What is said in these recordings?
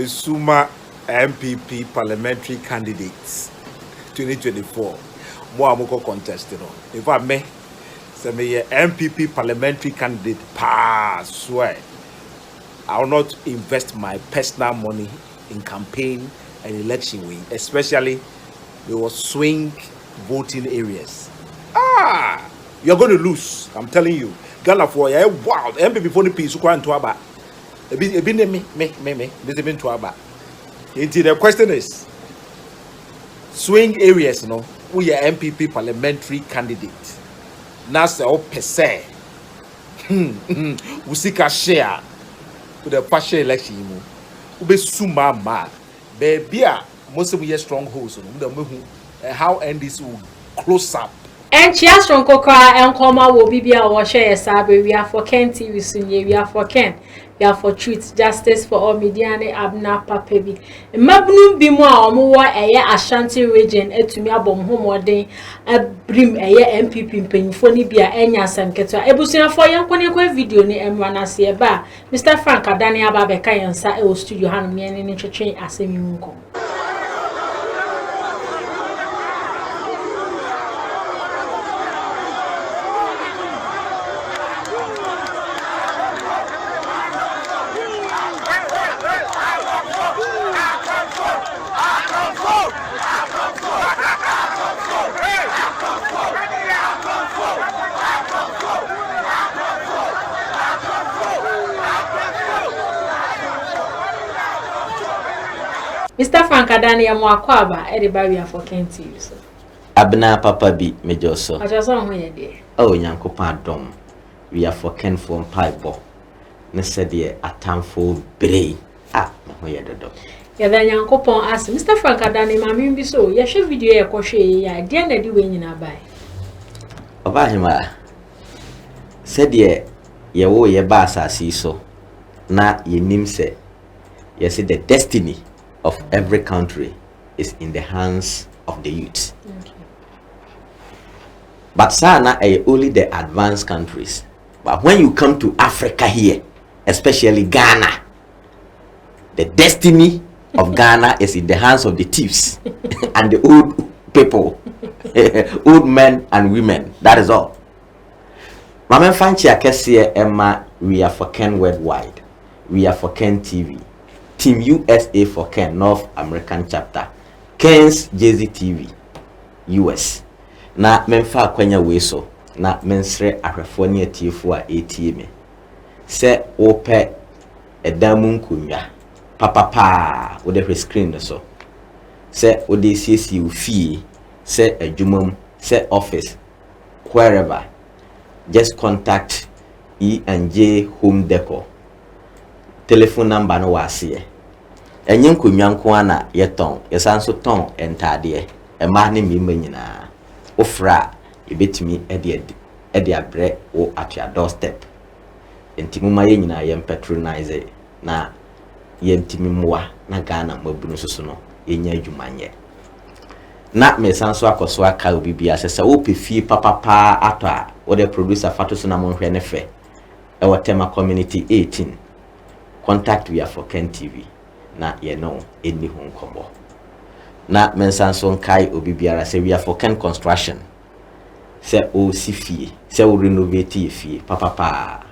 Suma NPP parliamentary candidates 2024. More amoko contest, If I may, say me NPP parliamentary candidate, swear, I will not invest my personal money in campaign and election win, especially the swing voting areas. You're going to lose. I'm telling you. Ghana for wild. NPP for the peace. You can't talk about. The question is, swing areas, we are NPP parliamentary candidate. That's all per se. We seek a share to the partial election. We be suma mad. Baby, most of we are strongholds. How NDC will close up. And Chia strong kokra and Koma will be our share sabre. We are for Ken Thieves, we are for Ken. We are for truth, justice for all mediane abna papebi. Mabnum be more or more a Ashanti region to me abom homodin a brim a NPP penny phony be a enya sanketo. Ebusina for young video ni emwana see ba. Mr. Frank Adani Ababeka and sa e studio hand me and train as a munko. Mr. Frank Adani Amwakwaba, Edibari for Thieves. Abna Papa be Mejoso. I just want to hear. Oh, Yanko Pardon. We are for Ken from Pipe. Nessedie a tamful bray. Where the dog. Yeah, then Yanko Pon asked Mr. Frank Adani, Mammy be so. Yes, video a crochet, ya, dear, do when you buy. About him, said ye wo ye basa see so. Na ye nim say, ye see the destiny of every country is in the hands of the youth. Okay. But sana only the advanced countries. But when you come to Africa here, especially Ghana, the destiny of Ghana is in the hands of the thieves and the old people, old men and women. That is all. Mama Fanchi Akesia Emma, we are for Ken Worldwide. We are for Ken TV. Team USA for Ken, North American chapter. Ken's Jay-Z TV, US. Na memfa kwanya weso. Na mensre ahwefo tiefo a ATM. Se ope edamu nkunya. Papa with the screen so. Se ode siesie ofie, se adwumam, se office, wherever. Just contact E&J Home Decor. Telephone number no wase. Enye nkonwa nko ana yeton, yesanso ton entade. Ema ne mimma nyina. Ofra ebetimi ede abre wo at your doorstep. Entimuma ye nyina yem patronize na yentimi mwa na Ghana mabunu soso no yenya adwumanye. Na mesanso akoso aka obibia sese wo pefie papa ato a wo the producer fatoso na monhwe ne fe. E Tema community 18. Contact we are for Ken TV. Na ye know any home combo. Na mensanso kai obibiara se we are for Ken construction. Se o sifie, se o renovate ye fie papa.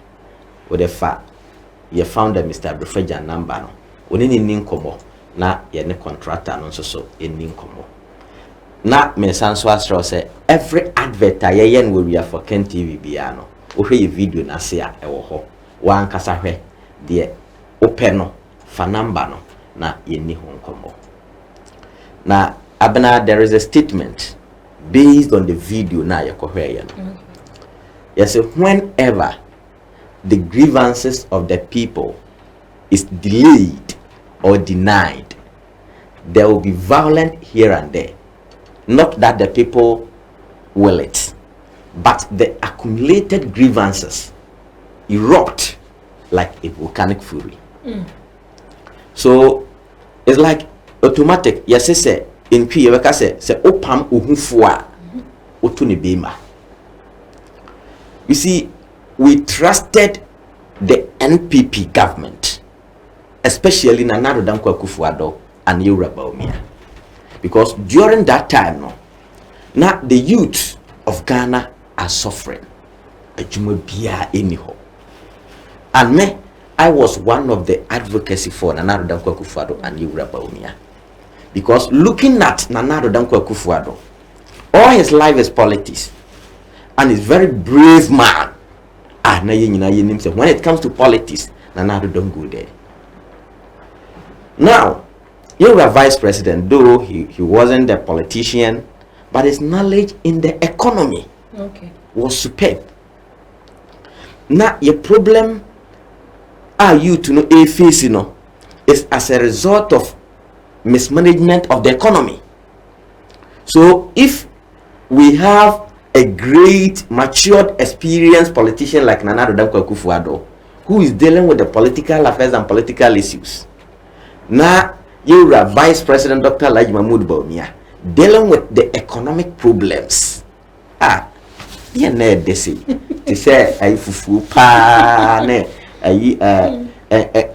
Wo the fa ye found Mr. Brefeja number no. Oni ni nkomo na ye ne contractor no so eni nkomo. Na mensanso asro se every advert ye yen we are for Ken TV bia no. Wo hwe ye video na se a ewo ho. Wa ankasa hwe de open no fa number no na yeni honkomo. Na abena there is a statement based on the video na yakohwe no. Yes, whenever the grievances of the people is delayed or denied, there will be violence here and there. Not that the people will it, but the accumulated grievances erupt like a volcanic fury. So it's like automatic. Yes, say in P. You say opam uhufua utuni bima. You see, we trusted the NPP government, especially Nana Addo Dankwa Akufo-Addo and Yewura Bawumia. Because during that time, no, now the youth of Ghana are suffering. And me, I was one of the advocacy for Nana Addo Dankwa Akufo-Addo and Yewura Bawumia. Because looking at Nana Addo Dankwa Akufo-Addo, all his life is politics, and he's very brave man. When it comes to politics, Nana Addo don't go there. Now, Yewura vice president, though he wasn't a politician, but his knowledge in the economy was superb. Now, your problem are you to know a face, is as a result of mismanagement of the economy. So if we have a great, matured, experienced politician like Nana Addo Dankwa Akufo-Addo, who is dealing with the political affairs and political issues, now Yewura Vice President Dr. Alhaji Mahmoud Bawumia dealing with the economic problems. Yeah, they say I fufu pa ne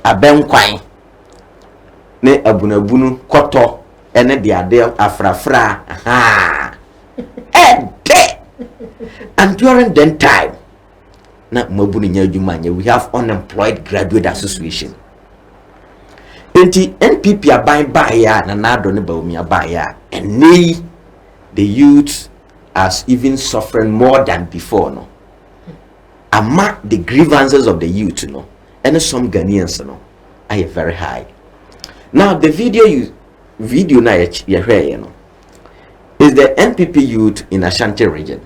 abenkwai ne abunabunu koto ene de ade afrafra and during that time na mabunu nya adwuma nya, we have unemployed graduate association. NPP aban baya na Addo ne Bawumia baya, and the youth as even suffering more than before, no. Among the grievances of the youth, no, and some Ghanaians, no, are very high. Now the video na you hear, no, is the NPP youth in Ashanti region,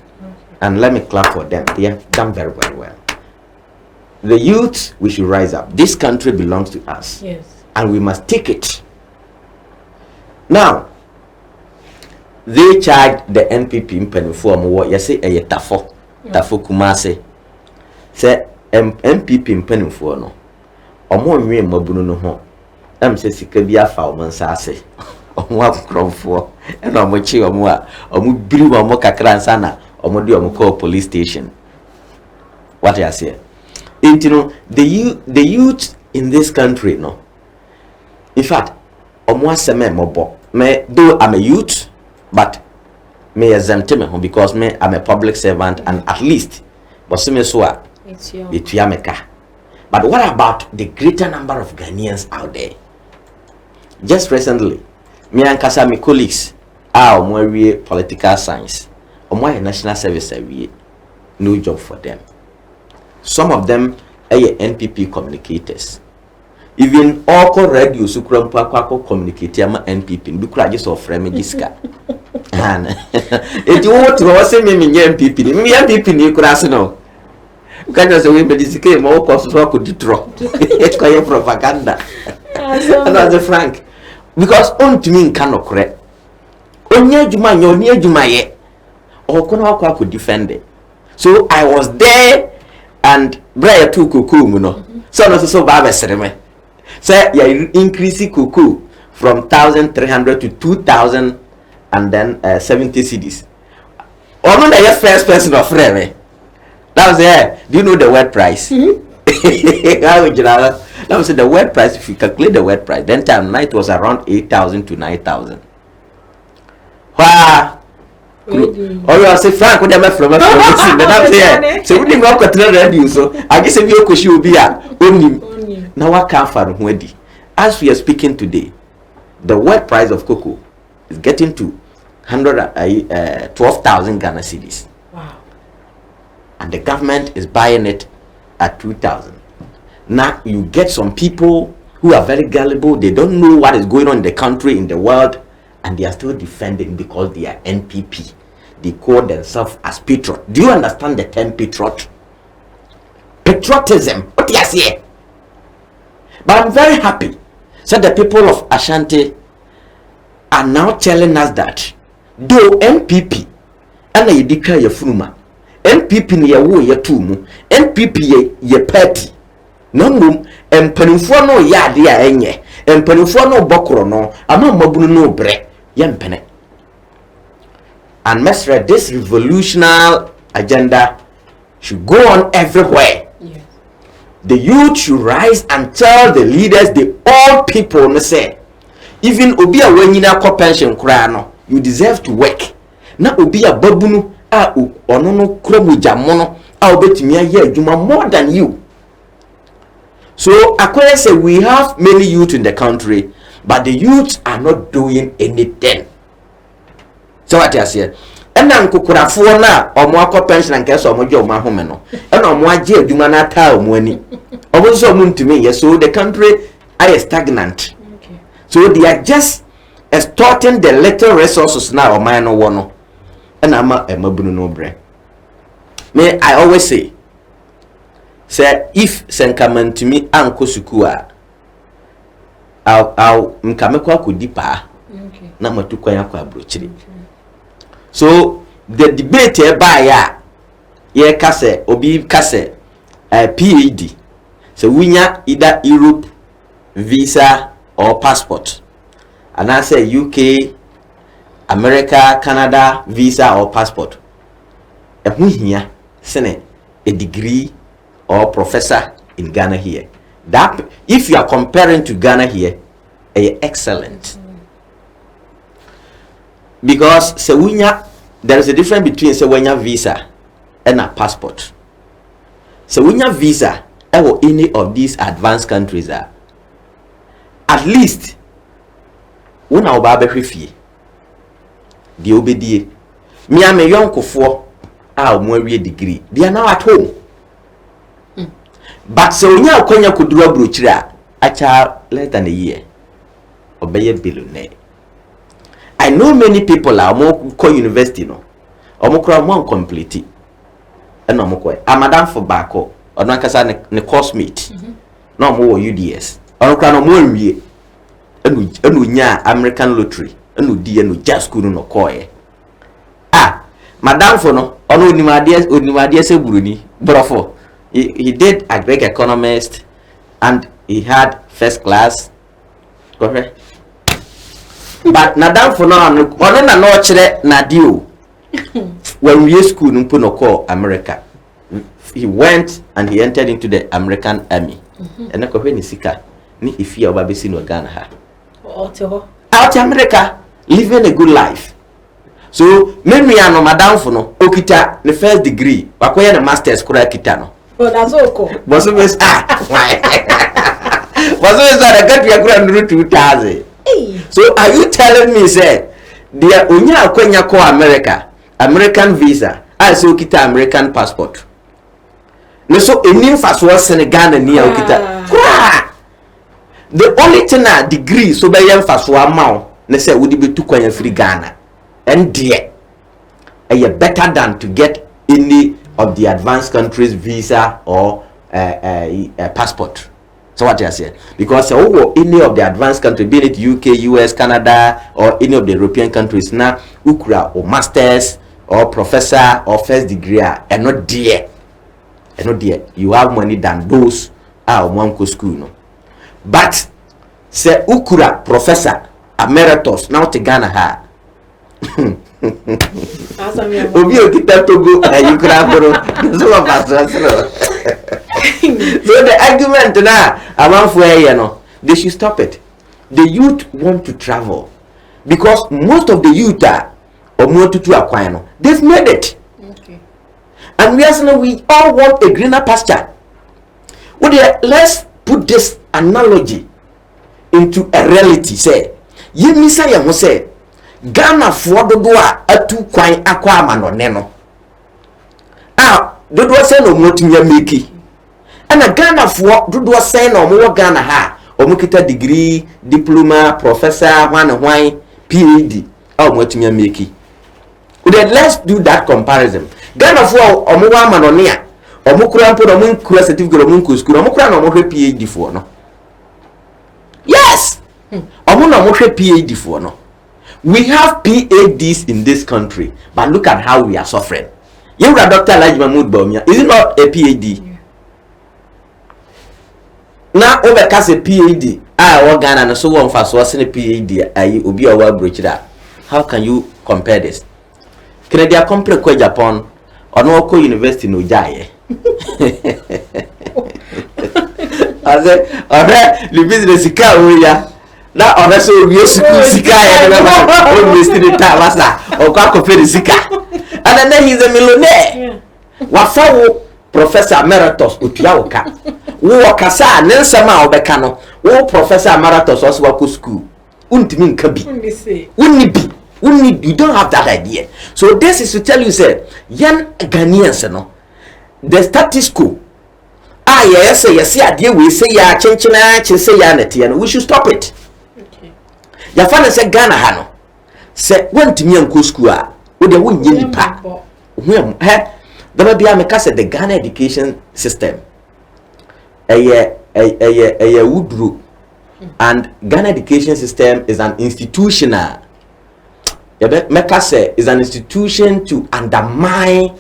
and let me clap for them. They have done very well. The youth, we should rise up. This country belongs to us, yes, and we must take it. Now, they charged the NPP in Penifo what you say a tafo kumase. Say NPP in Penifo no. Omo nwe mabunu no ho. Say sika bia fa omo nsase. Omo akromfo. E na omo chi omo a omo biri omo kakra nsa na omo de omo call police station. What you say? The youth in this country, no. In fact, omo aseme mobo. Me though I'm a youth, but me exempt me because me I'm a public servant, and at least but me so it's yameka. But what about the greater number of Ghanaians out there? Just recently, me and Kasa, my colleagues are more political science, or more national service, no job for them. Some of them are NPP communicators. Even all radio sukram kwako communicate ama NPP ndukura just of frame diska and it what was say me NPP me NPP ni kura se no ukanya se we be disike mo ko so ko ditro it ko propaganda and as frank because on to me kan okre onye adwuma nye oni adwuma ye okono akwa ko defend it. So I was there and braya tu kuku no so no so ba be sere me. Say you increase cocoa from 1,300 to 2,000 and then 70 cedis. Or not the first person of frame. That was there. Do you know the word price? That was the word price. If you calculate the word price, then time night was around 8,000 to 9,000. Wow. Or you say Frank with them from a so we didn't go to radio. So I guess if you will be only. Now what can for as we are speaking today, the world price of cocoa is getting to 12,000 Ghana cedis. Wow. And the government is buying it at 2,000. Now you get some people who are very gullible, they don't know what is going on in the country, in the world, and they are still defending because they are NPP. They call themselves as patriot. Do you understand the term patriot? Patriotism. What do you say? But I'm very happy. So the people of Ashanti are now telling us that though NPP and you declare your funuma, NPP ni ya wo ya tumu, NPP ye party. No mum empanifo no ya de a enye, empanifo no bokoro no, ama mabunu no bre, yempene. And Mesra, this revolutionary agenda should go on everywhere. Yes. the youth should rise and tell the leaders, the old people, no say, even obi a wanyina ko pension kura no, you deserve to work. Na obi a babunu a ono no kromu jamono a obetumi aye adwuma more than you. So Akoya say we have many youth in the country, but the youths are not doing anything. So what I say? Ena nkokurafo na omo akọ pension nke so omo je omo ahome no. Ena omo age adwuma na taa omo ani. Omo so omo ntumi ye, so the country is stagnant. Okay. So they are just extorting the little resources now omo no wo no. Ena ama emabunu no bre. Me I always say if senkamantumi anko suku a I'll mkameko akodi pa. Okay. Na matukwan akwa abrochiri. So the debate here ye kase obi kase PhD. So winya either Europe visa or passport. And I say UK, America, Canada visa or passport. Here sene a degree or professor in Ghana here. That if you are comparing to Ghana here, excellent. Because there is a difference between Sewanya visa and a passport. Sewanya visa or any of these advanced countries are at least when our baby fee the obedie me am a young kofo more degree they are now at home. But Sewanya Konya could do a brochure acha less than a year obey a billionaire. I know many people are more university no. Omokra mo complete. And omokwa. Amadam for bako. Ono kasa ne course mate. No mo UDS. Omokra no mo wie. Enu nya American lottery. Enu di enu just school no koye. Madam for no ono onimade se buruni. Brofo. He did agric economist and he had first class. Go ahead. But Nadam for now, on na no chere na dio. When we school numpo no call America, he went and he entered into the American army. And na kohwe ni sika ni ifia obabesi no Ghana ha. Out America, living a good life. So me ano Madam for no okita the first degree, wakoya the masters kura kita no. Oh, that's okay. Boso mes why? Boso mes that get your grand route 2000. So are you telling me say there onya akwenya ko American visa so kita American passport no so eni faso Senegal ni okita the only thing na degree so be yan faso amount ne say wodi betu kwanya free Ghana and there better than to get any of the advanced countries visa or passport. So what you say? Because any of the advanced countries, be it UK, US, Canada, or any of the European countries, now ukra or masters or professor or first degree are not there. Are not there. You have money than those are one school, no. But say ukra professor emeritus now to Ghana ha. Obi okita Togo you could so the argument now among for they should stop it. The youth want to travel because most of the youth are or more to acquire they've made it. Okay. And we all want a greener pasture. Well, let's put this analogy into a reality. Say, you miss I say Ghana for the doa a two quine aquaman or neno. The doa say no more to miki. And a Ghana for do say no more Ghana ha or mukita degree, diploma, professor, one wine, PhD. Oh, what to miki. Let's do that comparison. Ghana for or more man or near or mukura put a moon certificate or moon school or mukran or more PhD for no. Yes, or more PhD for no. We have PhDs in this country, but look at how we are suffering. You are Dr. Elijah Mahmoud Baumia. Is it not a PhD? Yeah. Now, over a PhD, I work and so on for so a PhD. I will be our bridge that. How can you compare this? Canada complex ko Japan or no ko university no jai. say ore the business sika we ya na ore so we school sika ya na o we still the time master o kwa ko fe sika and then he's a millionaire wa fawo professor emeritus otua woka wo kasa ne nsema obeka no wo professor emeritus oso wa ko school untimi nka bi unni bi you don't have that idea. So this is to tell you say yan Ghanaians no the status quo yes adie we say ya chenchina say ya nete no we should stop it. Okay. Ya fa na say Ghana ha no say wantimi anko school a wo de wonye nipa the bia me ka say the Ghana education system wudru and Ghana education system is an institutional is an institution to undermine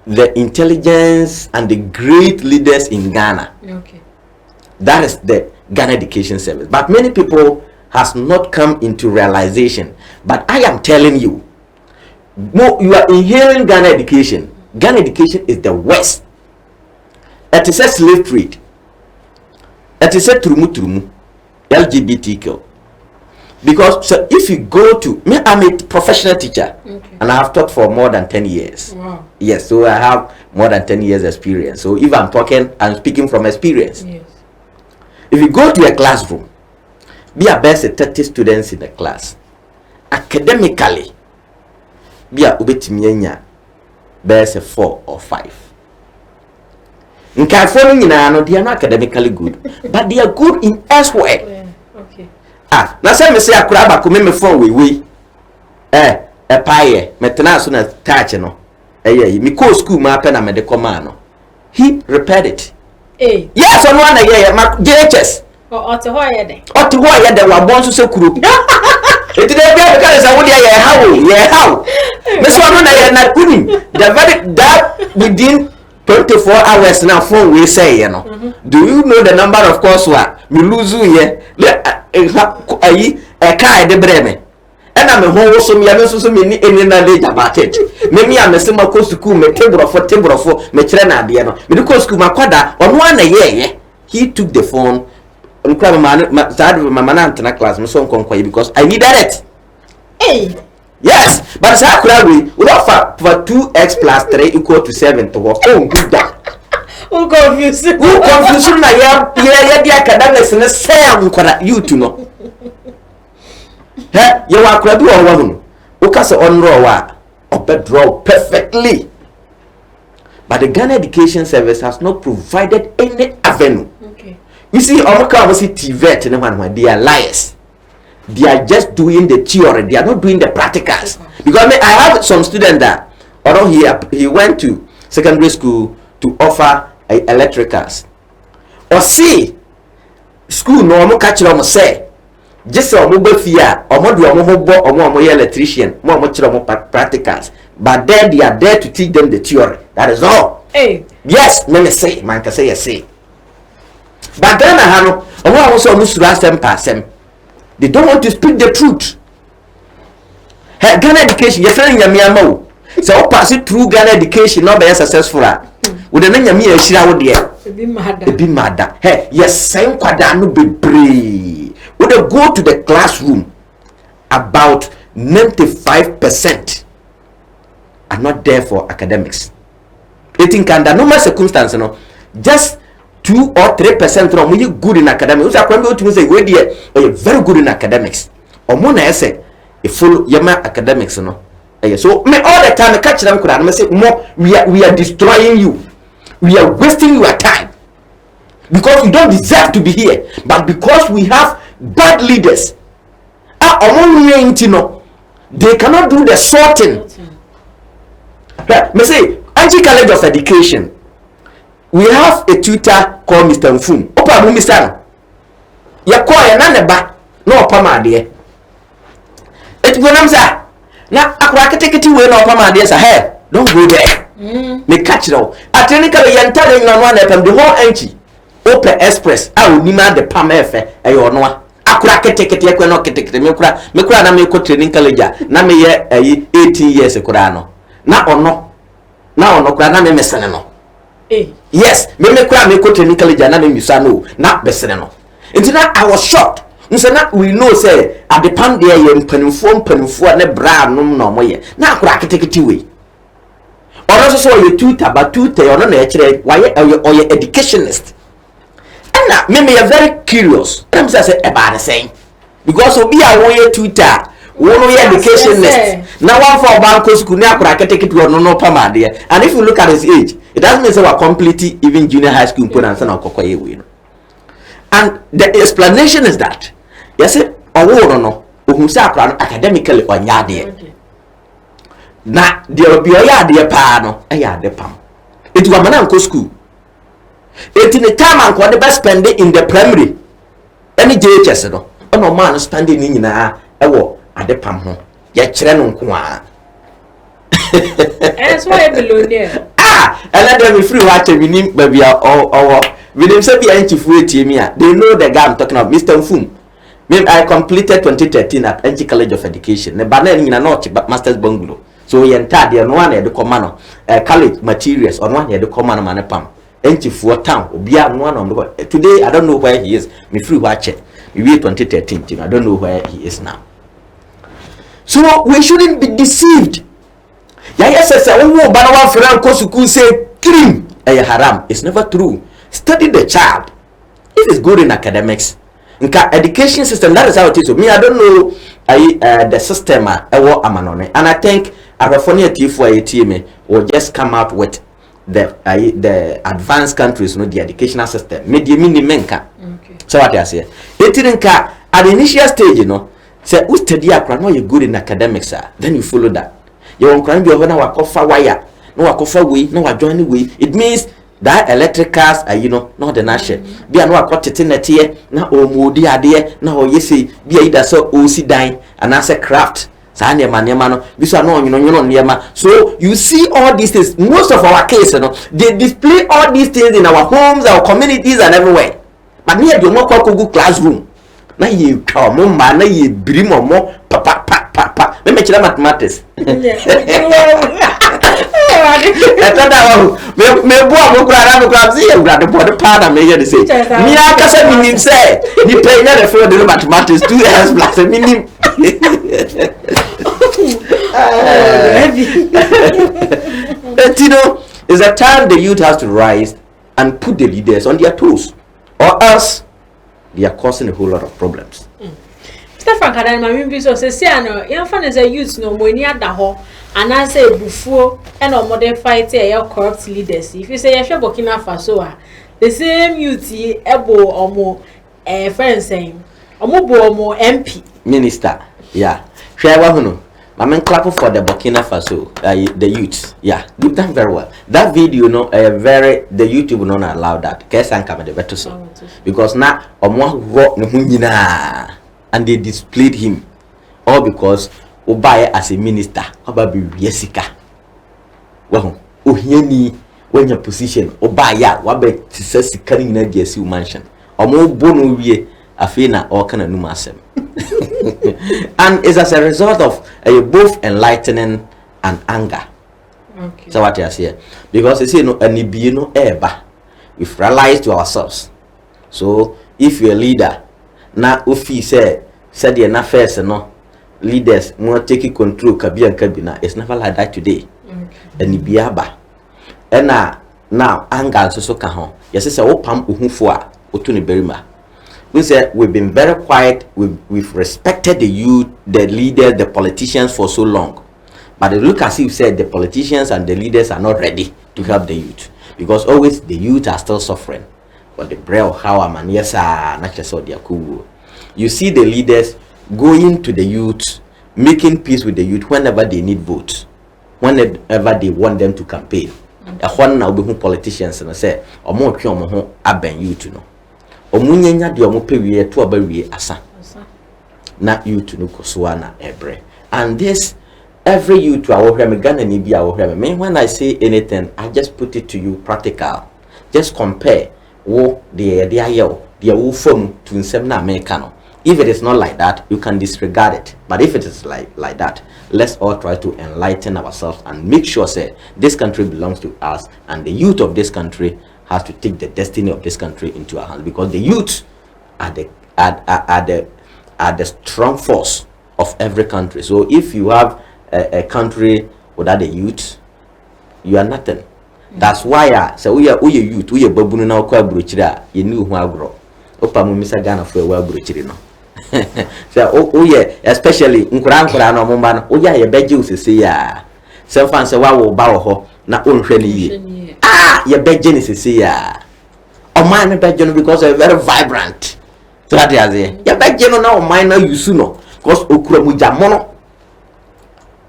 the intelligence and the great leaders in Ghana. Okay. That is the Ghana education service. But many people has not come into realization. But I am telling you, you are inhaling Ghana education. Ghana education is the worst. It is a slave trade. It is a trumu LGBTQ. Because so if you go to me, I'm a professional teacher, okay, and I have taught for more than 10 years. Wow. Yes, so I have more than 10 years experience. So if I'm speaking from experience. Yes. If you go to a classroom, be a best 30 students in the class. Academically, be a ubetimienya best 4 or 5. In California, they are not academically good, but they are good in elsewhere. Yeah. Okay. Na say me say akura ba ko me phone we paye metena so na touch no me call school ma pe na me de koma no he repaired it. Yes on one ma JHS ote ho ye de wa bon so se kuro eti de bia ka say wo de ye how me so no na ye na kuni the very that within 24 hours now phone we say you know. Do you know the number of course what me lose here ayi kai de breme ena me ho so me ya me so me ni eni na leja market me mi amesema ko school me tembrofo me kire na ade no me ko school makwada ono ana ye he took the phone nkra mama na antena class me so nkonkwa because I needed it. Yes, but say akura we offer for 2x plus 3 equal to 7 to work on good that. Who confused na ya di academics na say am kwara you to know. You wa akura bi o wa hu. O ka say onro wa draw perfectly. But the Ghana Education Service has not provided any avenue. Okay. You see, Omoka was Thieves and one they are liars. They are just doing the theory. They are not doing the practicals. Because I have some student that, although he went to secondary school to offer electricals. Or see, school no omo catch them say, just omo be fear, omo do omo hobo, omo electrician, omo chira omo practicals. But then they are there to teach them the theory. That is all. Yes, me say, man can say yes. But then I have omo also no sura sem passem. They don't want to speak the truth. Ghana education, your friend Yamiamo. So pass it through Ghana education, not be successful. With the name Yamia Shira would be mad. Hey, yes, same quadano be brave. Would they go to the classroom? About 95% are not there for academics. They think under normal circumstances, no, just 2 or 3% from when you good in academics. So I can go to say we there are very good in academics. Or more I say a full yama academics no. So me all the time I catch them could I say more we are destroying you. We are wasting your time. Because you don't deserve to be here, but because we have bad leaders. They cannot do the sorting. Me say Angie College of Education. We have a tutor called Mr. Mfum. Opa bu Mr. Ya call ya naneba no opa ma de. Et bonam sa. Na akwa keteketi we no opa ma de sa hey, don't go there. Me catch now. Atenika ya ntare na no na pam the whole enchi. Opa Express a onima de pam efe e yo no a. Akwa keteketi ekwe no keteketi me kura na me ko training college na me ye 18 years kura no. Na ono kura na me mesene no. Yes, me cry me ko technically jana me misa no na besene no. Nti na I was shocked. Nse na we know say at the pan there ye mpanimfo ne bra no no moye. Na akura ketekete we. Ono so ye tutor but tutor ono na e kire why educationist. Na me very curious. I'm say about the same. Because obi a wo ye tutor one way educationist. Now one for banko school na akura ketekete ono no pama there. And if you look at his age, it doesn't mean say we completely even junior high school put and na okokoye we no. And the explanation is that yes, owo no ohun say akura academically onya there. Na there be oya there pa no eya de pam. It wa mana nko school. It in the time and the best spending in the primary. Any JHS no. Ono man spending ni nyina ewo ade pam ho. Ye kire no nko a. That's why below there. And let them be free watch we nim baby or we dem say be antifu etiemi a. They know the guy I'm talking about, Mr. Mfum. Me I completed 2013 at NG College of Education. Ne bana nyina no masters bungalow. So ye ntade no one e de command college materials on one e de command man pam. Entifu town obia no one today I don't know where he is. Me free watch it. We 2013 I don't know where he is now. So we shouldn't be deceived. Yes, one banawa friend kosuku say clean haram. It's never true. Study the child. If it's good in academics, nka education system, that is how it is. So me, I don't know the system amanone. And I think Arafonia T4 will just come out with the advanced countries, the educational system. Media mini menka. So what I say? It didn't at the initial stage, say who study akra no you good in academics, then you follow that. You won't cry be na wakofa wire, no wakofa way, no wa join way. It means that electric cars are not the national. Be a no akotete netie na omudi ade na oyese be either so osi dan and as a craft. Sa niema no bi so no niema. So you see all these things. Most of our cases, they display all these things in our homes, our communities, and everywhere. But near the more Google classroom. Na ye come man, na ye brim mo papa. Me mathematics. Me boa mo kura na kura see you grad the part me here say. Me aka say minim say, ni pay na the for the mathematics 2s plus minim. It's a time the youth has to rise and put the leaders on their toes, or else they are causing a whole lot of problems. Stefan Kadan mamimbi so say ano yamfa na say youth no mo ni ada ho ana say bufuo e no modern fight e corrupt leaders. If you say you Burkina Faso the same youth ebo omo friends saying omo bo omo MP minister yeah share wa hunu mama clap for the Burkina Faso the youth yeah do them very well. That video the YouTube will not allow that case and come the better so because now omo ro ne hu nyina and they displayed him all because Obaye as a minister obabe wiesika wahu ohiani when your position Obaye wabe tisasika ni na dia si mansion omo bonu wie afina o kana numa asem. And it's as a result of both enlightening and anger. Okay. So what you say? Because you see anibie eba. We've realized to ourselves. So if you're a leader, na ofi said the affairs leaders more taking control kabina. It's never like that today. Anibie aba. And now anger so ka ho. Yes say opam ohufo a otuni berima. We said we've been very quiet. We've respected the youth, the leaders, the politicians for so long. But it look as if said the politicians and the leaders are not ready to help the youth. Because always the youth are still suffering. But the bread of how man, yes, not just their cool. You see the leaders going to the youth, making peace with the youth whenever they need votes, whenever they want them to campaign. A one now be politicians and say, or more aben youth no. Omunyenya de omopewie to abawie asa na youth no koswana ebre. And this every youth awhwem Ghana ni bia awhwem me when I say anything I just put it to you practical. Just compare wo the ayo the wo fam to nsem na America no If it is not like that, you can disregard it. But if it is like that, let's all try to enlighten ourselves and make sure say this country belongs to us, and the youth of this country has to take the destiny of this country into our hands, because the youth are the strong force of every country. So if you have a country without the youth, you are nothing. That's why so we are youth, we are babunu na okwa brochira ye ni hu agro opa mu misa Ghana for we brochiri no. So yeah, especially nkura no mo ma no o ya ye beje usese ya se fan se wa wo ba wo ho na onhwe ni ye ye beje ni sese ya o man me beje no because they are very vibrant. So that is ye beje no na o man na yusu no because okura mu jamono.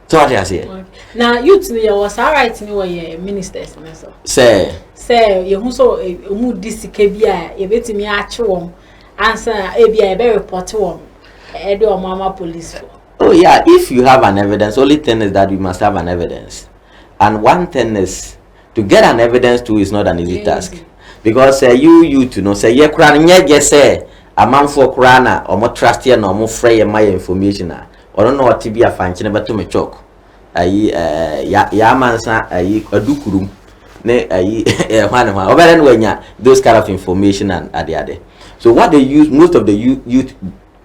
So what you say? Now youth ni was alright ni we ministers na so. Say you so mu disike bia ye betimi ache won answer e bia e be report won e do mama police. Oh yeah, if you have an evidence, only thing is that you must have an evidence. And one thing is to get an evidence too is not an easy task. Because you to know say ye kra nye je say amanfo kra na omo trust here na omo frey my information na or don't know what to be a fancy but to me chalk. Ya mansa adukurum ne those kind of information and the other. So what they use, most of the youth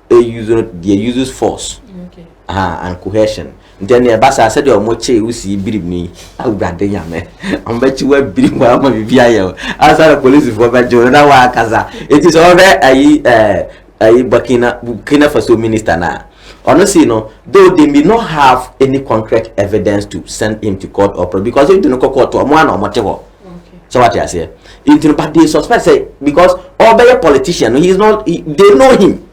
they use force and cohesion. Then the basa said your moche we see believe me. I would rather yame. I'm bet you were believe well maybe outside the police for Jordan Kaza. It is already Burkina Faso minister now. Honestly, though they may not have any concrete evidence to send him to court or because he didn't go court to a man or whatever. So what I say, but they suspect say because all be a politician, he is not. They know him,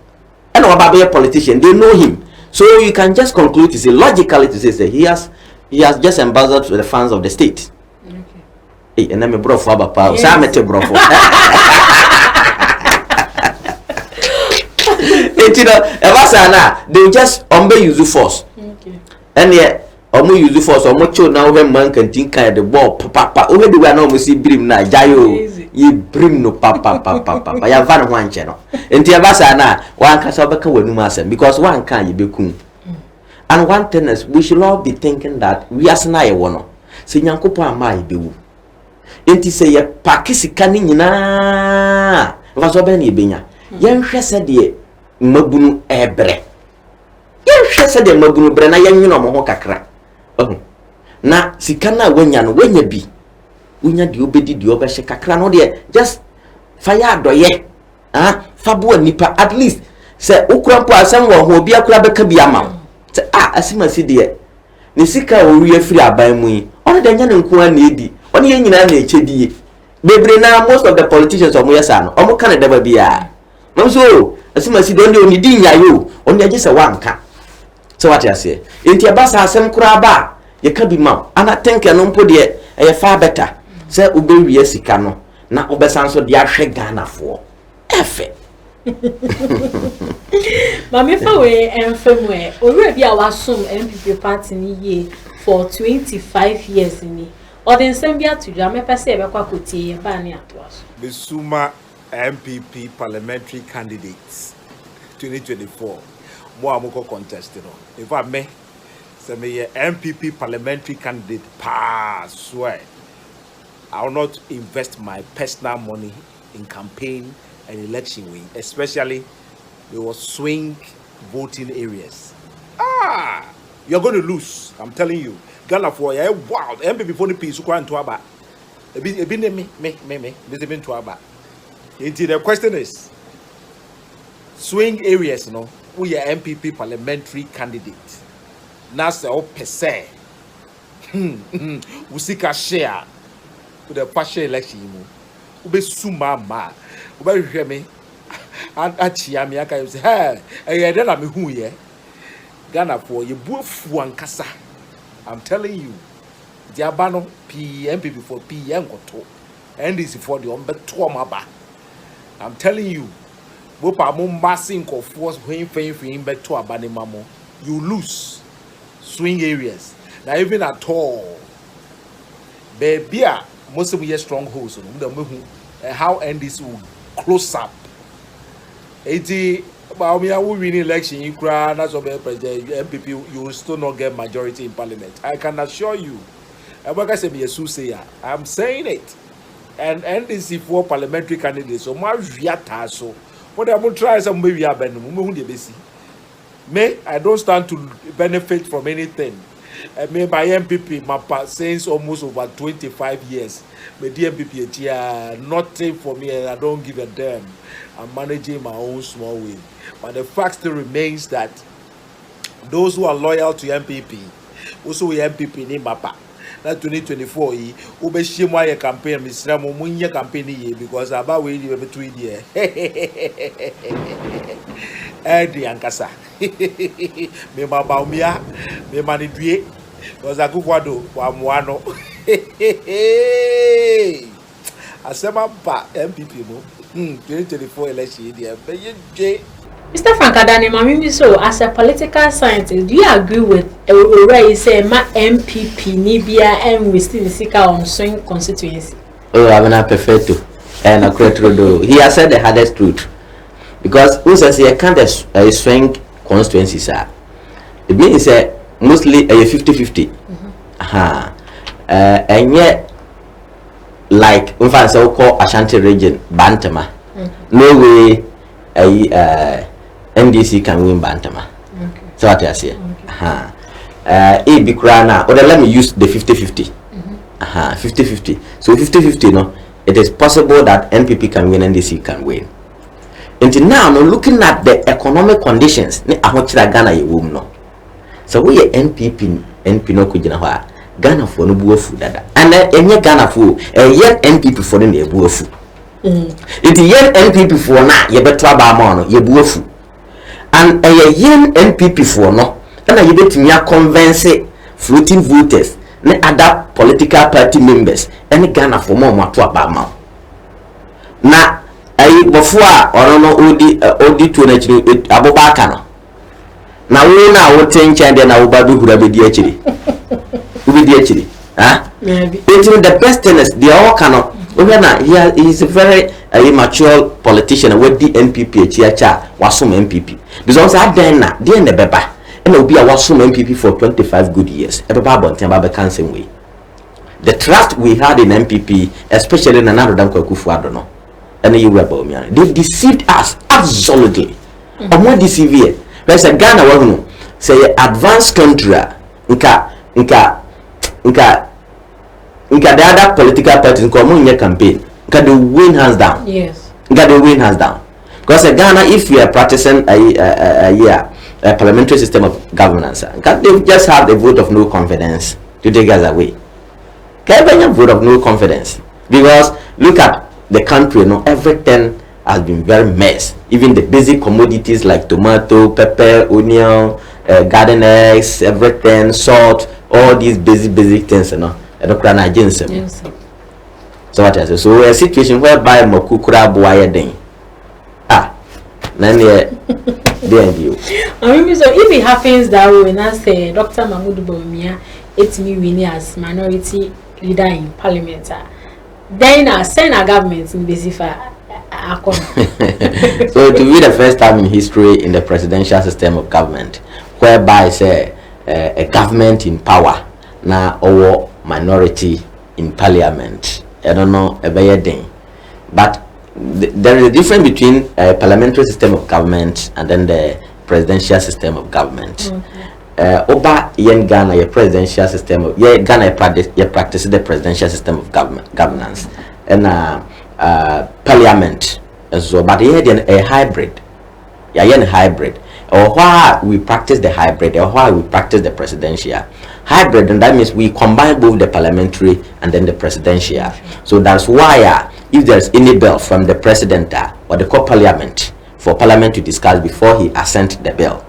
and all be a politician, they know him. So you can just conclude to say logically to say he has just embezzled to the funds of the state. Hey, and then me bro for about so I met a bro for. They just use force. And yet, use force or much now when man can think the ball papa. Over the one almost see brim na jayo ye brim no papa. I have one channel. And Tiabasana, one casabaka when you must because one can you be cool. And one thing is we should all be thinking that we are snai one. See Yankopa my be. Inti say a pakisi canning na was obeni binya. Young said ye. Mabunu ebre ye said de mabunu bre na yanyu no mo kakra na sika na wanya no wanya bi wonya de obedi de obehye kakra no de just fire adoye fabo nipa at least say ukura po asem wo ho obi akura beka bi ama say asimasi de ne sika o wi afiri aban mu yi ono de nya ne nko an edi ono ye nyina na echedie bebre na most of the politicians omo yesa no omo kan de ba bia so asimasi don de oni din yayo oni agisa wanka. So what you say enti abasa asem kura ba ye ka bi ma ana think no mpo de e fa better say obewie sika no na obesan so de ahwe Ghana fo efe mama fa we enfem we ori bi a wasum NPP party ni ye for 25 years ni odin sem bi atudwa me pese e be kwa kotie ye ba ni atoaso Besuma NPP parliamentary candidates 2024 mo amoko contest no if I me say me NPP parliamentary candidate swear I will not invest my personal money in campaign and election win, especially there was swing voting areas. You're going to lose, I'm telling you. Ghana for wow NPP for the peace to aba the question is swing areas, we are MPP parliamentary candidate. Nasa o pese. We seek a share with the partial election. Ube suma ma. Ube reme. Achiami aka say, hey, then I'm who ye. Ghana for you both one kasa. I'm telling you. Diabano MPP for PM koto. And this for the umbe I'm telling you. Bopa mo massing of force when fame back to abani mamo. You lose swing areas. Now even at all. Baby, most of your strongholds how NDC will close up. 80 But we are winning election. You cry. That's what MPP. You will still not get majority in parliament. I can assure you. I'm saying it. And NDC for parliamentary candidates. So my viata so. What I'm trying some maybe I May I don't stand to benefit from anything. May by MPP my since almost over 25 years. May the MPP nothing for me and I don't give a damn. I'm managing my own small way. But the fact still remains that those who are loyal to MPP, also MPP in Mapa. That 2024 ube shimwa ye campaign misra mo munye campaign ye because aba we di between here di ankasa me maba umia me mani due because akukwado wa muano asema pa MPP mo 2024 election di be Mr. Frankadani, Mamimi, so as a political scientist, do you agree with where you say ma MPP Nibia and we still seek on swing constituency? Oh, I'm not perfect too. And a do. He has said the hardest truth. Because who says he can't swing constituency, sir? The meaning is mostly a 50-50. And yet, like if I so call Ashanti region, Bantama, no way NDC can win Bantama. Okay. So what I say? Okay. Bikrana, or let me use the 50-50. 50-50. So 50-50, no, it is possible that NPP can win, NDC can win. Until now, no, looking at the economic conditions, Ghana no. So we NPP no kujina Ghana for no buofu dada. And then Ghana for yet NPP for the buofu. It yet NPP for na ye betra ba no ye buofu. And a yen NPP for no, then you bet me a convince floating voters, ne other political party members, and Ghana for more to about mouth. Na before or no odi to abobakano. Na we na wo tencha de na wo badu hura be di achiri. Ubi di achiri. It's the best thing is they all cannot. He is a very immature politician with the NPP chiacha wasum MPP. Because I then na the beba and will be a wasum MPP for 25 good years. Ebeba bon temba can same way. The trust we had in MPP, especially in another than Kwakufu no. And you rebel me. They deceived us absolutely. And what deceive here? There's a Ghana one say advanced country nka the other political parties in common campaign can they win hands down. Yes. Can they win hands down? Because in Ghana, if we are practicing a parliamentary system of governance, can they just have the vote of no confidence to take us away? Can they have vote of no confidence? Because look at the country, everything has been very mess. Even the basic commodities like tomato, pepper, onion, garden eggs, everything, salt, all these basic things, So what I say? So a situation whereby Mokukura boy den. Then you. So if it happens that way, when I say Dr. Mahmoud Bawumia, it's me winning as minority leader in parliament, then I send a government in Basifa. So it will be the first time in history in the presidential system of government whereby say a government in power now or minority in parliament. I don't know a bad thing, but there is a difference between a parliamentary system of government and then the presidential system of government. Oba yen Ghana your presidential system of Ghana practice the presidential system of governance and parliament and so, but here a hybrid. Hybrid, or why we practice the hybrid, or why we practice the presidential hybrid, and that means we combine both the parliamentary and then the presidential. So that's why if there's any bill from the president or the parliament for parliament to discuss before he assent the bill,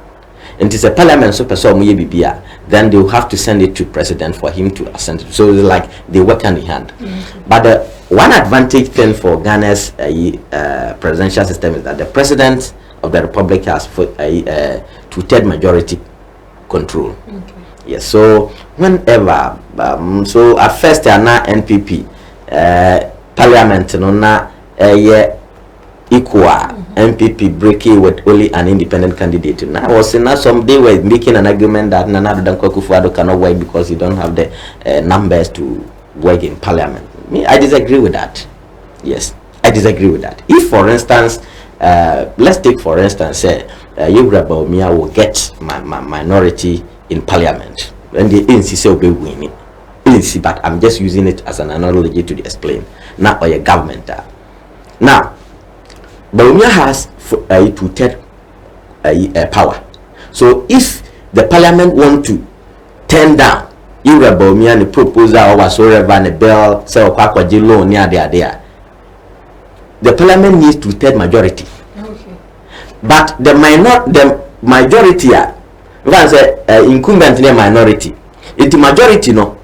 and it's a parliament so then they will have to send it to president for him to assent it. So it's like they work hand in hand. But the one advantage thing for Ghana's presidential system is that the president of the republic has two-third majority control. Yes, so whenever so at first they are not NPP parliament no na equal NPP breaking with only an independent candidate. Now I was saying some they were making an argument that Nana Akufo-Addo cannot work because he don't have the numbers to work in parliament. Me, I disagree with that. Yes, I disagree with that. If, for instance, let's take for instance, Yoruba Bawumia will get my minority in parliament, and the ANC will be winning. But I'm just using it as an analogy to explain. Now, or your government. Now, Bawumia has a two-third power. So, if the parliament want to turn down Yoruba Bawumia the proposal or whatsoever and the bill, say Okwakwa Jilo near there, the parliament needs two-third majority. Okay. But the majority, incumbent near minority, it's the majority no.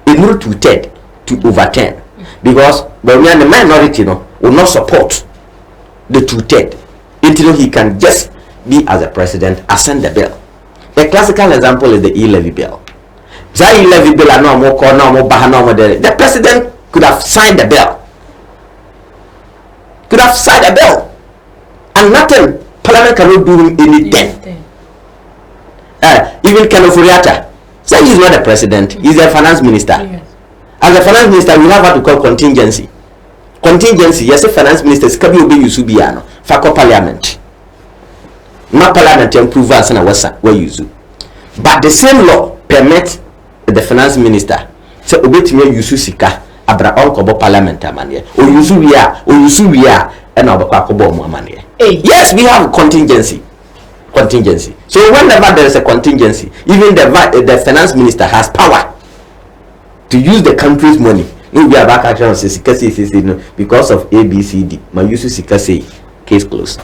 It need two-third to overturn, because the minority will not support the two-third until he can just be as a president, ascend the bill. A classical example is the e-levy bill. The e-levy bill the president could have signed the bill. Could have signed a bill, and nothing. Parliament cannot do anything. Even Ken Ofori-Atta. So he's not a president, he's a finance minister. Yes. As a finance minister, we have what we call contingency. Contingency, yes, a finance minister is Kabi Obi Yusubiano, Fako Parliament. Not Parliament improve us and where you do. But the same law permits the finance minister to obey to me Yususika, Abra Onkobo Parliament amania, or Yusuria, and Abakobo Mamania. Yes, we have contingency. So whenever there is a contingency, even the finance minister has power to use the country's money. If we are back action because of ABCD, my use Sikase case closed.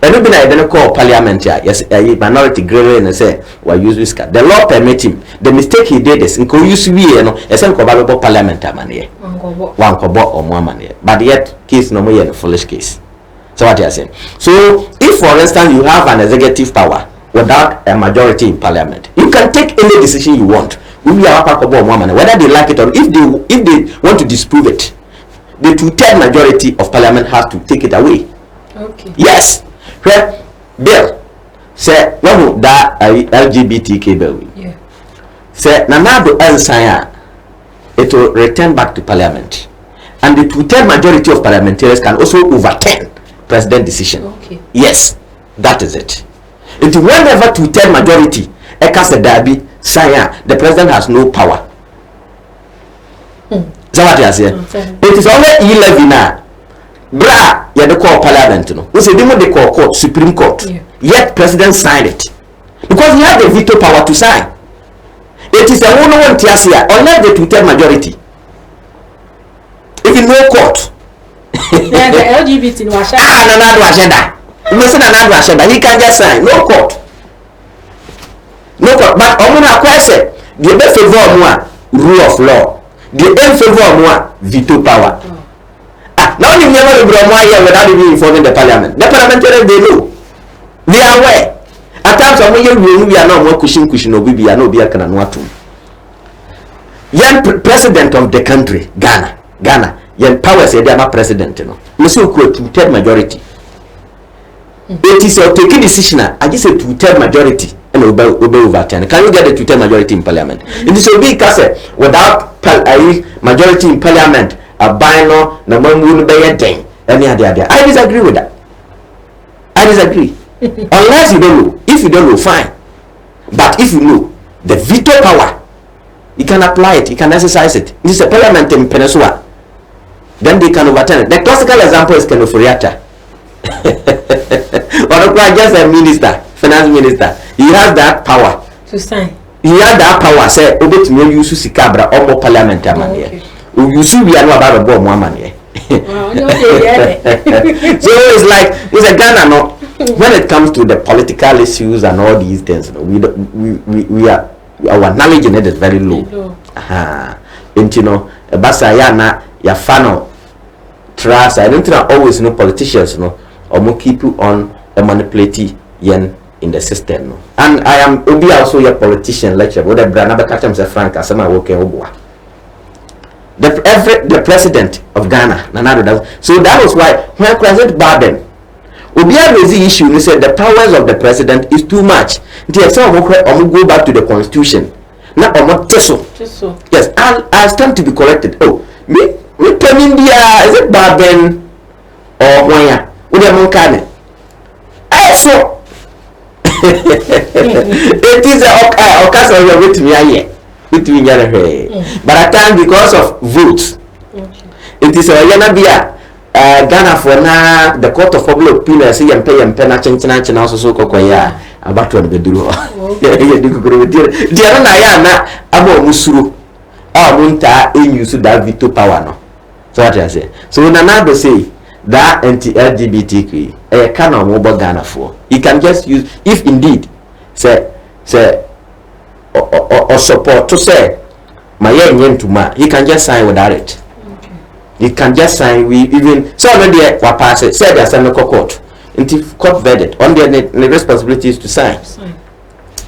And even I don't call parliament here. Yes, a minority grey and say why use this card. The law permit him. The mistake he did is in use a some probable parliament money. One kobo or more money. But yet case no more a foolish case. So what you are saying. So if for instance you have an executive power without a majority in parliament, you can take any decision you want. Whether they like it or if they want to disprove it, the two-third majority of parliament has to take it away. Okay. Yes. Bill say no that LGBTQ bill. Yeah. Say nanado ansaya it will return back to parliament, and the two-third majority of parliamentarians can also overturn president decision. Okay. Yes, that is it. It whenever two-third majority cast a derby, the president has no power. Is that what you are saying? It is only e-levy now. Bra, you have to call parliament. No, we say they call court, Supreme Court. Yeah. Yet president signed it because he had the veto power to sign. It is a one tiers here, unless the two-third majority. If you no court. Yeah, the LGBT no agenda. He can just sign. No court. No court. But Omuna question, the best favor more rule of law. The end favor more veto power. Now you never go here without even informing the parliament. The parliamentarians they know. They are aware. At times we are not more cushion we are no be a cananwatu. Young president of the country, Ghana. Young power say they are not president, you know. You see two-third majority. It is a taking decision. I just say two-third majority and obey overturn. Can you get the two-third majority in parliament? It is a big case without majority in parliament. A bino na mamu be a thing. Any other. I disagree with that. I disagree. Unless you don't know. If you don't know, fine. But if you know the veto power, you can apply it, you can exercise it. This is a parliament in Peninsula. Then they can overturn it. The classical example is Ken Ofori-Atta. Or just a minister, finance minister. He has that power to sign. He had that power. Say, obey to me, use Sikabra or more parliamentary man. You see, we are not about to go more money. So it's like it's a Ghana. No, when it comes to the political issues and all these things, we are our knowledge in it is very low. And you know, Basayana, your fan trust. I don't think always know politicians, no, or more keep you on a manipulative yen in the system. No. And I am Obi also a politician lecturer. What the brand never catch him say Frank as I'm working Obua. The president of Ghana, Nanado does. So that was why when President Biden Obia raise the issue. He said the powers of the president is too much. Go back to the constitution. Now yes, I'll stand to be corrected. Oh, me telling India is it Baben or Wanya? So it is a occasion with me between but at times because of votes, it is a Yanabia. Ghana for now, the court of public opinion say and pay and pena change also so koya about to be duro. Dia na ya na abo musuru. Munta use that veto power no. So what I say. So Nana say that anti-LGBTQ kind of mobile Ghana for. He can just use if indeed say or support to say my yen to ma. He can just sign without it. You can just sign. We even so already what pass it said there's a court until court verdict on their responsibility is to sign.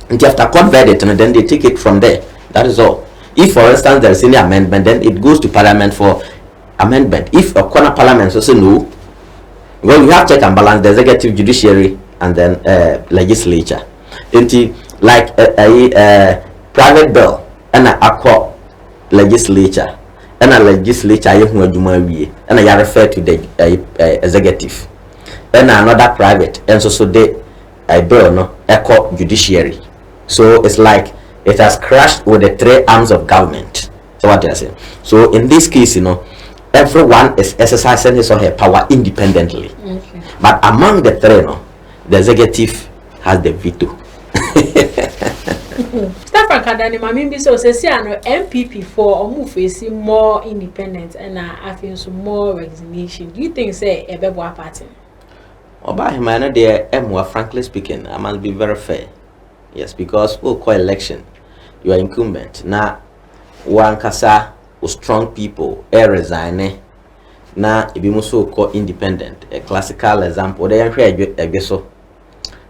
Until after court verdict and then they take it from there. That is all. If for instance there is any amendment, then it goes to parliament for amendment. If a corner parliament says no, well we have check and balance the executive, judiciary and then legislature. Until like a private bill and a court legislature. And a legislature and I refer to the executive and another private and so they a bill no echo judiciary. So it's like it has crashed with the three arms of government. So what I say. So in this case, everyone is exercising his or her power independently. But among the three, the executive has the veto. Kadani Mamimbi so say NPP for move facing more independent and I feel some more resignation. Do you think say a bebo party? About him, I know there more frankly speaking, I must be very fair. Yes, because call election, you are incumbent. Now one kasa strong people resign. Now if you so call independent, a classical example, they are so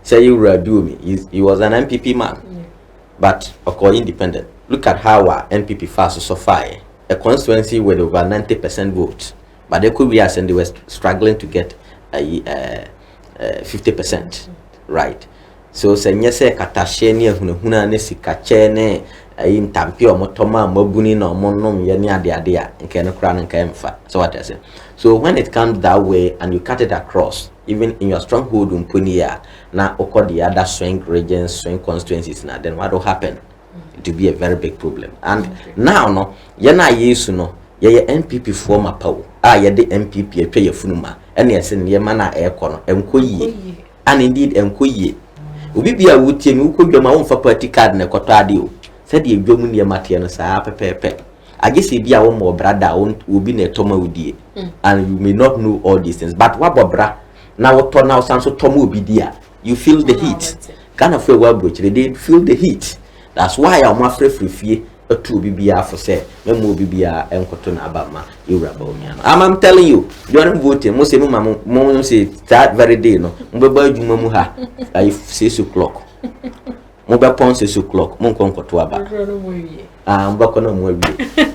say you will do me. He was an NPP man. But independent. Look at how our NPP fast so far. A constituency with over 90% votes, but they could be as and they were struggling to get 50%, right? So say nyese katasheni hunahuna ne sikachene in tampio motoma mobuni no monom ye ni ade nke no kra nka emfa. So what I say. So when it comes that way and you cut it across, even in your stronghold Umpunia, now occur the other swing regions, swing constituencies now, then what will happen? It will be a very big problem. And now no, yana yesu no, ye NPP former power. Ye the NPP pay your funuma, and yes in ye mana air corner, ye. And indeed ye. Ubi be a wood team who could be my own for party card and a cotadio. Said ye German ye Matiano sa pepe. I guess he be our more brother will be a Toma Udi. And you may not know all these things. But what bra? Now what now sounds so Tomu be dear. You feel the heat. Kind of feel well butch. They feel the heat. That's why I'm afraid free a two BBR for say, Memo BBR and Cotton Abama, I'm telling you, you are voting. Most of say that very day, no, Mobile Jumamuha, 6 o'clock. Mobile Pond 6 o'clock, Moncon Cotuaba. I'm working on more.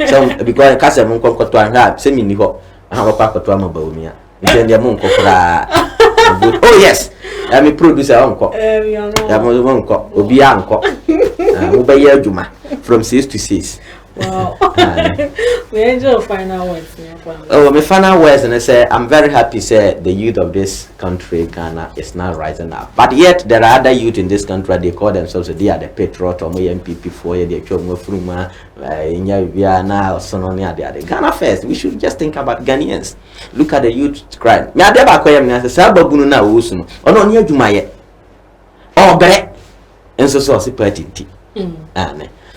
So because I can't Moncon Cotuan, send me ho, I have a pack of Tuama Bomia. Oh yes, I'm a producer uncle. Uncle Obianco. Mobile Juma from 6 to 6. Wow. We enjoy final words. Oh, my final words, and I say I'm very happy. Say the youth of this country, Ghana, is now rising up. But yet there are other youth in this country. They call themselves they are the patriot or NPP for you. They come from Ghana or Sononia. They are the Ghana first. We should just think about Ghanaians. Look at the youth crying. Me adeba koyem na say sabagunu na wusu no. Ono ni adwuma ye. Oh, bre. Enso so si party nti.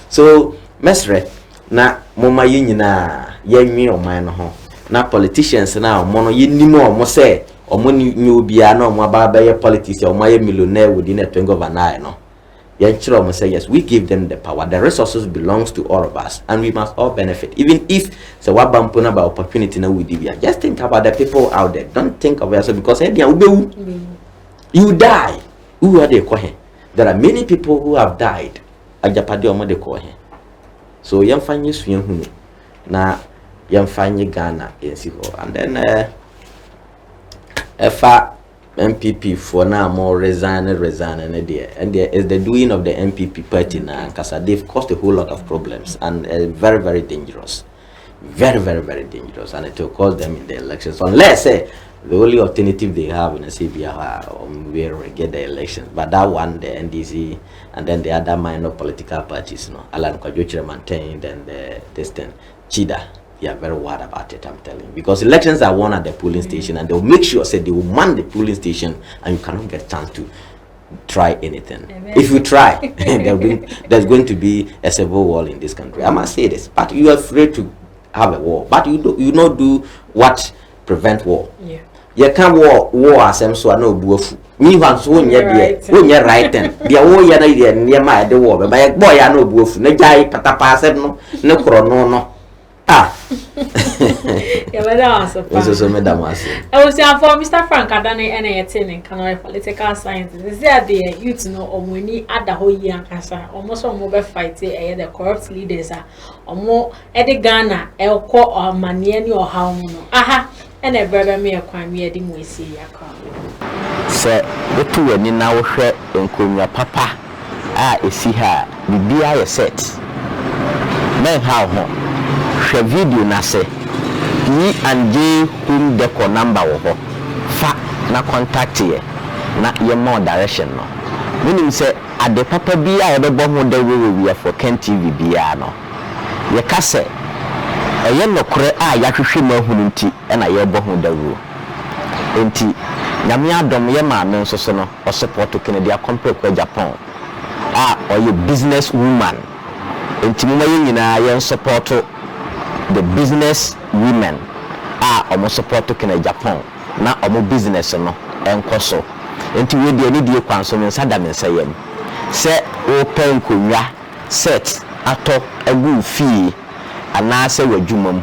So, mesre na moma yi nyina yenwi oman no ho na politicians na omo no yenimo omo se omo ni obia na omo aba ye politics omo ye millionaire within a twin governor no yen kire omo say yes, we give them the power. The resources belongs to all of us and we must all benefit. Even if so what bampo na ba opportunity na we divia, just think about the people out there. Don't think of yourself because you die. Who are they kohe? There are many people who have died. Ajapade omo de kohe. So yamfanye suyen hunu na yamfanye Ghana yensi ho. And then efa NPP for now more resign and there. And there is the doing of the NPP party now, because they've caused a whole lot of problems and very, very dangerous. Very, very, very dangerous. And it will cause them in the elections. Unless the only alternative they have in the CBR will get the elections. But that one, the NDC, and then the other minor political parties, Alan Kwajochire maintained, and this thing, Chida. They are very worried about it, I'm telling you. Because elections are won at the polling station, and they will make sure they will man the polling station, and you cannot get a chance to try anything. Amen. If you try, there's going to be a civil war in this country. I must say this, but you are afraid to have a war. But you not do what prevent war. Yeah. You can't war as so I know buofu. Me once when you're right then. The war you're near my the war, but boy I know buofu. Ne jai patapa no chrono no. Yeah, but that was I was saying for Mr. Frank Adane and attending political science. Is there the youth know or we need at the whole year almost on mobile fight the corrupt leaders or more at the Ghana, El Ko or Maniani or how aha and a brother me a crime wedding we see ya car. Sir, the two and now share in Kunya Papa. See her, be I set. Men how home. Share video na say ni anje home deco number wo fa na contact ye na ye more direction no meaning say ade papa bia e be bo ho da we for Ken TV bia no ye ka say eye nokore ya hwehwe ma hunu nti na ye bo ho da wo enti nyame adom ye ma me nso so no o support Kennedy compare kwa Japan or you business woman enti mo ye nyina ye support the business women almost support to Japan na omo business no enkoso enti we de ani die kwanso me sada me nsayem se open konwa set ato agu fee ana se wadwumam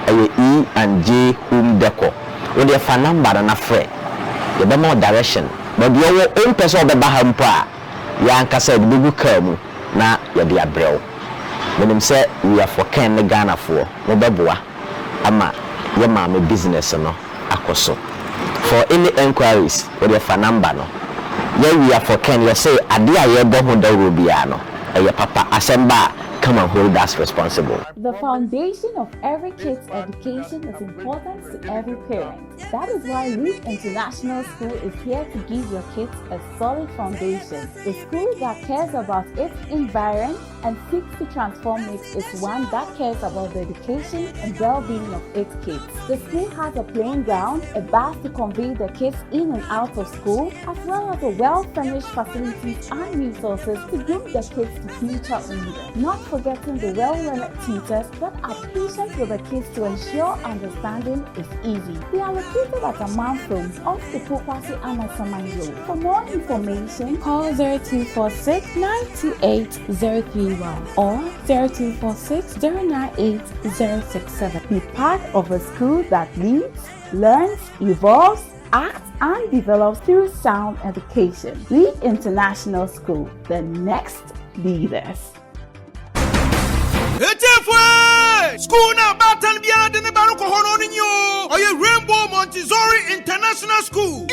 E&J home decor we dey fa number na frɛ ye be more direction but the own person be ba ha mpo a ya anka se de bugu ka mu na ye de abrɛw. When say we are for Ken Ghana for Mobeboa ama your mama business no akoso. For any enquiries with your phone number no. Yeah, we are for Ken. You say adia ye boho da rubiano. Your papa asemba come and hold us responsible. The foundation of every kid's education is important to every parent. That is why Leap International School is here to give your kids a solid foundation. The school that cares about its environment and seeks to transform it is one that cares about the education and well-being of its kids. The school has a playing ground, a bus to convey the kids in and out of school, as well as a well-furnished facilities and resources to groom the kids to future leaders. Not forgetting the well-learned tutors that are patient with the kids to ensure understanding is easy. They are located at Amanfrom off the Popasi Amasaman Road. For more information, call 0246 928 031 or 0246 098 067. Be part of a school that leads, learns, evolves, acts, and develops through sound education. Leap International School, the next leaders. School na batan biara de ne baro ko hono ninyo. Oye Rainbow Montessori International School.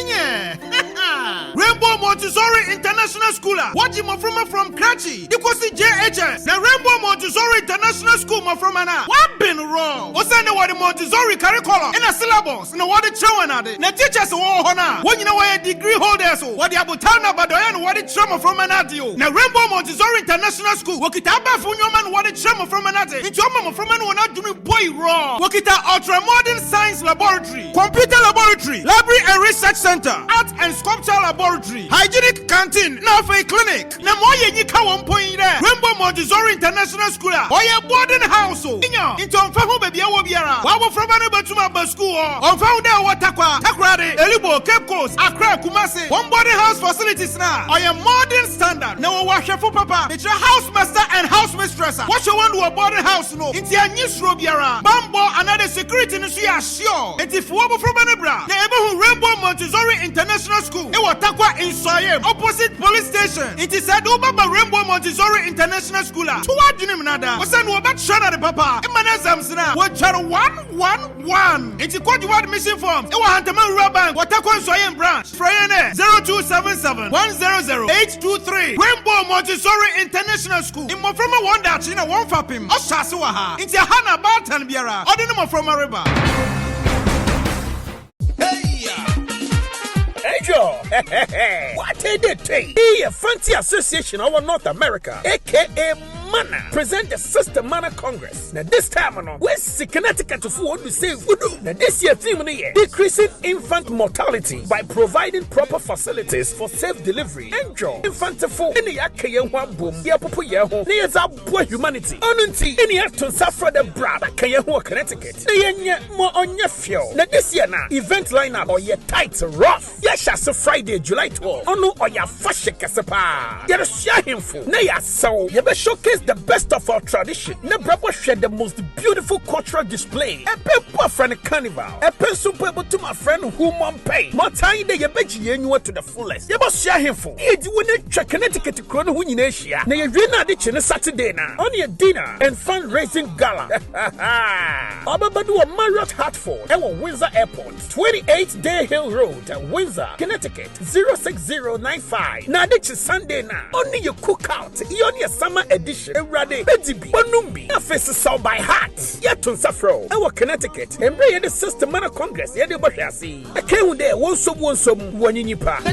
Rainbow Montessori International School. What you from Krachi? You see JHS. The Rainbow Montessori International School from ana. What been wrong? What's the what the Montessori curriculum in a syllabus? No what the children are they? The teachers who hona. When you know why degree holders what the abutana badoyan what the trauma from anadio. Now Rainbow Montessori International School. Wakitaba funyoman what the trauma from anate. It's your mama from an not doing boy wrong. Wakita ultra modern science laboratory, computer laboratory, library and research center, art and sculpture laboratory, hygienic canteen, now for a clinic. Na moye nika 1 point there. Rainbow Montessori International School. Oya boarding house. Inyo. Into onfahu baby awo biara. Wawo from ane batuma ba school. Onfahu de watakwa. Takrade. Elibo, Cape Coast, Accra, Kumasi. One boarding house facilities na. Oya modern standard. Na wawa shefu papa. It's your house master and house mistress. What you want to a boarding house no? Into your new Biara, Bambo, another security no see sure. And if we from Anabra, the Rainbow Montessori International School, School. It was Takwa in Soyem, opposite police station. It is said Ubaba Rainbow Montessori International School. To what you nada? Was an Wabat Shana the Papa. Emanazamsina. What channel 111. It's a quad mission form. It was Hantaman Raban. What Takwa Soyem branch. Frayane 0277 100 823. Rainbow Montessori International School. In Moframa Wanda China one fapim. Oshasuaha. It's a Hana Bartan Biara. Ordinary from a river. Hey Joe, what did they take? The Fancy Association of North America, aka MANA, present the Sister MANA Congress. Now this time, we're Connecticut to what we say voodoo. Now this year theme of the year, decreasing infant mortality by providing proper facilities for safe delivery. Enjoy infant food in the Akayan one boom, the Apopo Yaho, near Zabwa humanity. Onunti, in the Acton Safra the Brad, Akayan Connecticut. The more on your fuel. Now this year now, event lineup or your tight rough. Yasha Friday, July 12. Onu or your fashion casapa. You're share him for. Nay, so you better showcase the best of our tradition. Nebrabo share the most beautiful cultural display. A paper friend carnival. A pencil paper to my friend whom pay. More time than you bet you to the fullest. You must share him for. You wouldn't check Connecticut to Chrono in Asia. Now you're not ditching a Saturday now. Only a dinner and fundraising gala. Ababadu a Marriott Hartford and Windsor Airport. 28 Day Hill Road, Windsor, Connecticut 06095. Now this Sunday now. Only your cookout. You only a summer edition. Rade, Bedibi, Bonumbi, face is sound by heart. Yet to Safro, our Connecticut, and bring the Sister MANA Congress. Yet the Bashasi. I came there, one some, one in your park.